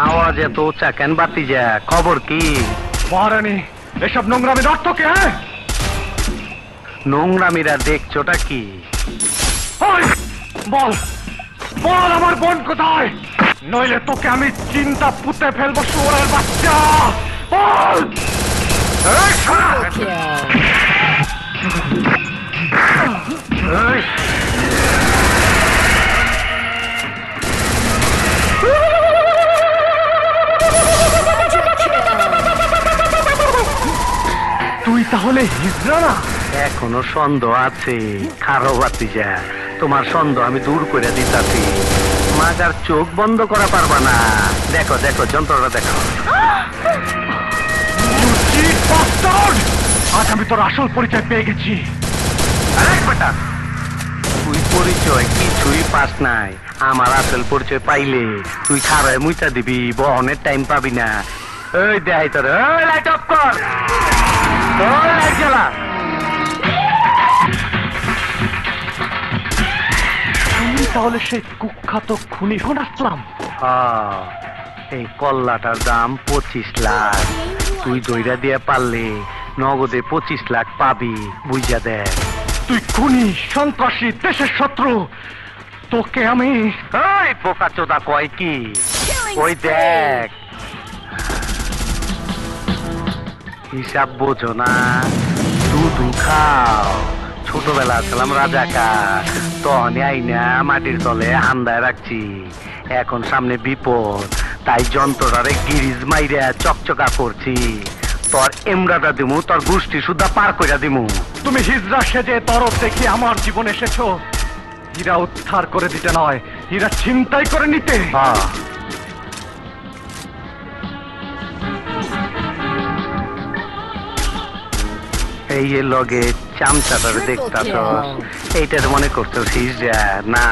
আওয়াজ এত উঁচা কেন বাতি যা? খবর কি? মহারানী, এসব নোংরামির অর্থ কে? নোংরামিরা দেখছোটা কি? ওই, বল বল আমার বোন কোথায়, নইলে তোকে আমি চিন্তা পুঁতে ফেলবো শুয়োরের বাচ্চা। বল। এই শালা! এই! তুই তাহলে হিজড়া না? এখনো সন্দেহ আছে? খারো বাতি যা, তোমার সন্দেহ আমি দূর করে দিতাছি। মাগার চোখ বন্ধ করা পারবা না। দেখো দেখো যন্ত্রটা দেখো। You cheat bastard! আজ আমি তোর আসল পরিচয় পেয়ে গেছি। বেটা, তুই পরিচয় কিছুই পাস নাই। আমার আসল পরিচয় পাইলে তুই খারায় মুইতা দিবি, বহনের টাইম পাবি না। এই দেখাই তোর, লাইট অফ কর, লাইট জ্বালা। তুমি তাহলে সেই কুখ্যাত খুনি হন আসলাম? এই কল্লাটার দাম 25 লাখ। তুই দইরা দিয়ে পারলে নগদে 25 লাখ পাবি, বুঝা দেখ। তুই খুনি, সন্ত্রাসী, দেশের শত্রু। তোকে আমি ওই বোকা চোদা কয় কি? ওই দেখ, হিসাব বোঝো না, দুধু খাও। ছোটবেলা ছিলাম রাজাকার, তখন আইনা মাটির তলে হান্দায় রাখছি। এখন সামনে বিপদ, তাই যন্ত্রটারে গিরিজ মাইরা চকচকা করছি। তোর এমরাটা দিমু, তোর গোষ্ঠী সুদ্ধা পার কইরা দিমু। তুমি হিজড়া সেজে তরফ দেখি আমার জীবনে এসেছো হীরা উদ্ধার করে দিতে নয়, হীরা ছিনতাই করে নিতে। এই যে লগে চামচাটারে দেখতাছ, এইটার মনে করতেছিস না?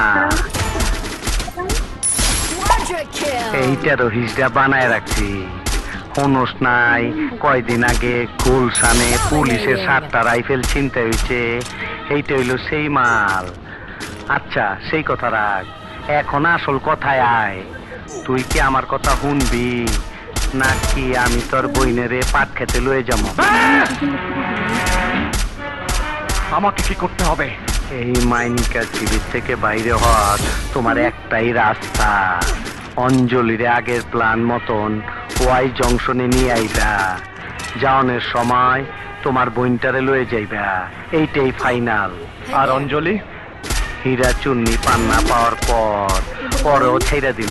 এইটারও হিজড়া বানায় রাখছি। হনুস নাই, কয়দিন আগে গুলশানে পুলিশের 7টা রাইফেল ছিনতে হয়েছে। এইটা হইল সেই মাল। আচ্ছা সেই কথা রাখ, এখন আসল কথায় আয়। তুই কি আমার কথা শুনবি, নাকি আমি তোর বইনেরে পাট খেতে লয়ে যাবো? আমাকে কি করতে হবে? এই মাইনিকার শিবির থেকে বাইরে হওয়ার তোমার একটাই রাস্তা। অঞ্জলিরে আগের প্ল্যান মতন ওয়াই জংশনে নিয়ে আইবা। যাওনের সময় তোমার বইনটারে লয়ে যাইবা, এইটাই ফাইনাল। আর অঞ্জলি? হীরা চুন্নি পান্না পাওয়ার পর পরেও ছেড়ে দিন।